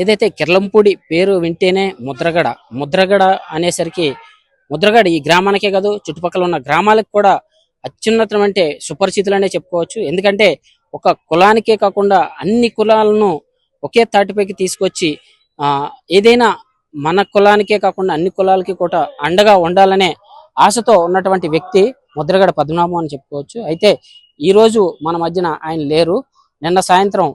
ఏదైతే కిర్లంపూడి పేరు వింటేనే ముద్రగడ ముద్రగడ అనేసరికి ముద్రగడ ఈ గ్రామానికే కాదు చుట్టుపక్కల ఉన్న గ్రామాలకు కూడా అత్యున్నతం అంటే సుపరిచితులనే చెప్పుకోవచ్చు. ఎందుకంటే ఒక కులానికే కాకుండా అన్ని కులాలను ఒకే తాటిపైకి తీసుకొచ్చి ఏదైనా మన కులానికే కాకుండా అన్ని కులాలకి కూడా అండగా ఉండాలనే ఆశతో ఉన్నటువంటి వ్యక్తి ముద్రగడ పద్మనాభం అని చెప్పుకోవచ్చు. అయితే ఈ రోజు మన మధ్యన ఆయన లేరు. నిన్న సాయంత్రం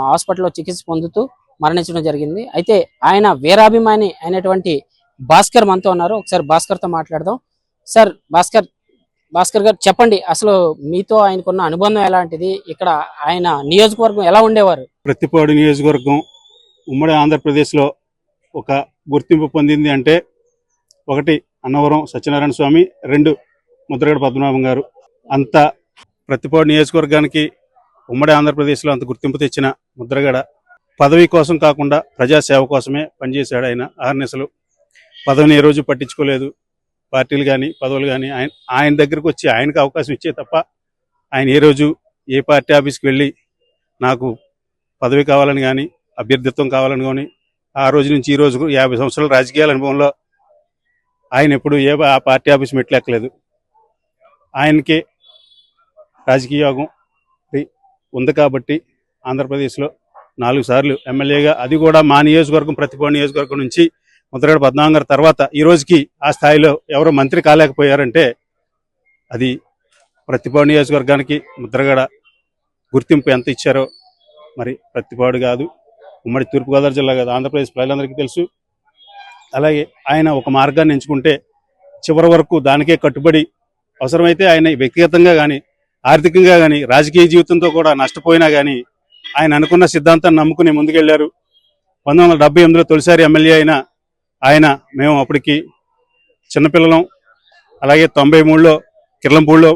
హాస్పిటల్లో చికిత్స పొందుతూ మరణించడం జరిగింది. అయితే ఆయన వీరాభిమాని అయినటువంటి భాస్కర్ మనతో ఉన్నారు. ఒకసారి భాస్కర్తో మాట్లాడదాం. సార్ భాస్కర్ గారు చెప్పండి, అసలు మీతో ఆయనకున్న అనుబంధం ఎలాంటిది? ఇక్కడ ఆయన నియోజకవర్గం ఎలా ఉండేవారు? ప్రత్తిపాడు నియోజకవర్గం ఉమ్మడి ఆంధ్రప్రదేశ్లో ఒక గుర్తింపు పొందింది అంటే ఒకటి అన్నవరం సత్యనారాయణ స్వామి, రెండు ముద్రగడ పద్మనాభం గారు. అంత ప్రత్తిపాడు నియోజకవర్గానికి ఉమ్మడి ఆంధ్రప్రదేశ్లో అంత గుర్తింపు తెచ్చిన ముద్రగడ పదవి కోసం కాకుండా ప్రజాసేవ కోసమే పనిచేశాడు. ఆయన ఆర్నెస్లు పదవిని ఏ రోజు పట్టించుకోలేదు. పార్టీలు కానీ పదవులు కానీ ఆయన దగ్గరకు వచ్చి ఆయనకు అవకాశం ఇచ్చే తప్ప ఆయన ఏ రోజు ఏ పార్టీ ఆఫీస్కి వెళ్ళి నాకు పదవి కావాలని కానీ అభ్యర్థిత్వం కావాలని కానీ ఆ రోజు నుంచి ఈ రోజు 50 సంవత్సరాల రాజకీయాల అనుభవంలో ఆయన ఎప్పుడు ఆ పార్టీ ఆఫీస్ మెట్లెక్కలేదు. ఆయనకి రాజకీయ యోగం ఉంది కాబట్టి ఆంధ్రప్రదేశ్లో 4 సార్లు ఎమ్మెల్యేగా, అది కూడా మా నియోజకవర్గం ప్రతిపాడు నియోజకవర్గం నుంచి ముద్రగడ పద్మనాభం గారి తర్వాత ఈ రోజుకి ఆ స్థాయిలో ఎవరో మంత్రి కాలేకపోయారంటే అది ప్రతిపాడు నియోజకవర్గానికి ముద్రగడ గుర్తింపు ఎంత ఇచ్చారో మరి ప్రతిపాడు కాదు, ఉమ్మడి తూర్పుగోదావరి జిల్లా కాదు, ఆంధ్రప్రదేశ్ ప్రజలందరికీ తెలుసు. అలాగే ఆయన ఒక మార్గాన్ని ఎంచుకుంటే చివరి వరకు దానికే కట్టుబడి అవసరమైతే ఆయన వ్యక్తిగతంగా కానీ ఆర్థికంగా కానీ రాజకీయ జీవితంతో కూడా నష్టపోయినా కానీ ఆయన అనుకున్న సిద్ధాంతాన్ని నమ్ముకుని ముందుకెళ్లారు. 1978లో తొలిసారి ఎమ్మెల్యే అయిన ఆయన మేము అప్పటికి చిన్నపిల్లలం. అలాగే 93లో కిర్లంపూడిలో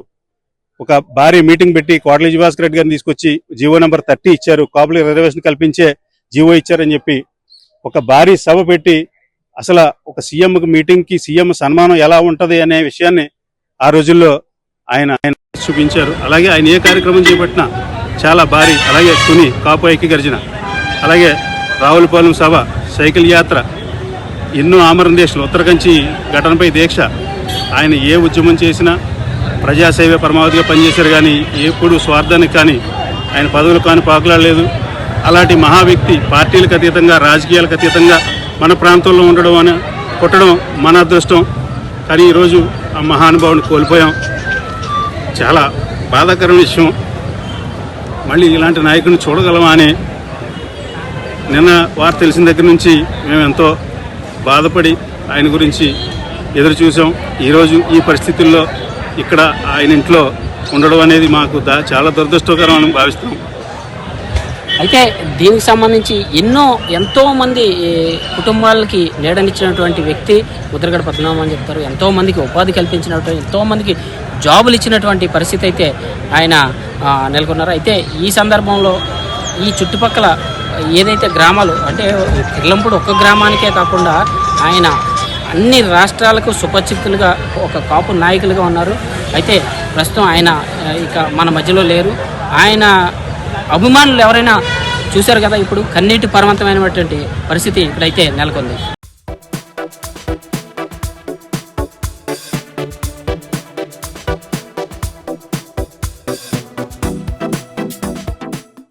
ఒక భారీ మీటింగ్ పెట్టి కోట్ల భాస్కర్ రెడ్డి గారిని తీసుకొచ్చి జీవో నెంబర్ 30 ఇచ్చారు, కాపుల రిజర్వేషన్ కల్పించే జీవో ఇచ్చారని చెప్పి ఒక భారీ సభ పెట్టి అసలు ఒక సీఎం మీటింగ్కి సీఎం సన్మానం ఎలా ఉంటుంది అనే విషయాన్ని ఆ రోజుల్లో ఆయన చూపించారు. అలాగే ఆయన ఏ కార్యక్రమం చేపట్టినా చాలా భారీ, అలాగే తుని కాపు ఐక్య గర్జన, అలాగే రావులపాలెం సభ, సైకిల్ యాత్ర, ఎన్నో ఆమరణ ఉత్తరకంచి ఘటనపై దీక్ష, ఆయన ఏ ఉద్యమం చేసినా ప్రజాసేవ పరమావధిగా పనిచేశారు. కానీ ఎప్పుడు స్వార్థానికి కానీ ఆయన పదవులు కానీ పాకులాడలేదు. అలాంటి మహా వ్యక్తి పార్టీలకు అతీతంగా రాజకీయాలకు అతీతంగా మన ప్రాంతంలో ఉండడం అని పుట్టడం మన అదృష్టం. కానీ ఈరోజు ఆ మహానుభావుని కోల్పోయాం. చాలా బాధాకరమైన విషయం. మళ్ళీ ఇలాంటి నాయకుడిని చూడగలమా అని నిన్న వార్త తెలిసిన దగ్గర నుంచి మేము ఎంతో బాధపడి ఆయన గురించి ఎదురు చూసాం. ఈరోజు ఈ పరిస్థితుల్లో ఇక్కడ ఆయన ఇంట్లో ఉండడం అనేది మాకు చాలా దురదృష్టకరం అని భావిస్తాం. అయితే దీనికి సంబంధించి ఎంతో మంది కుటుంబాలకి నీడనిచ్చినటువంటి వ్యక్తి ముద్రగడ పద్మనాభం అని చెప్తారు. ఎంతో మందికి ఉపాధి కల్పించినటువంటి, ఎంతో మందికి జాబులు ఇచ్చినటువంటి పరిస్థితి అయితే ఆయన నెలకొన్నారు. అయితే ఈ సందర్భంలో ఈ చుట్టుపక్కల ఏదైతే గ్రామాలు అంటే కిర్లంపూడి ఒక్క గ్రామానికే కాకుండా ఆయన అన్ని రాష్ట్రాలకు సుపరిచితులుగా ఒక కాపు నాయకులుగా ఉన్నారు. అయితే ప్రస్తుతం ఆయన ఇక మన మధ్యలో లేరు. ఆయన అభిమానులు ఎవరైనా చూశారు కదా, ఇప్పుడు కన్నీటి పర్వంతమైనటువంటి పరిస్థితి ఇప్పుడైతే నెలకొంది.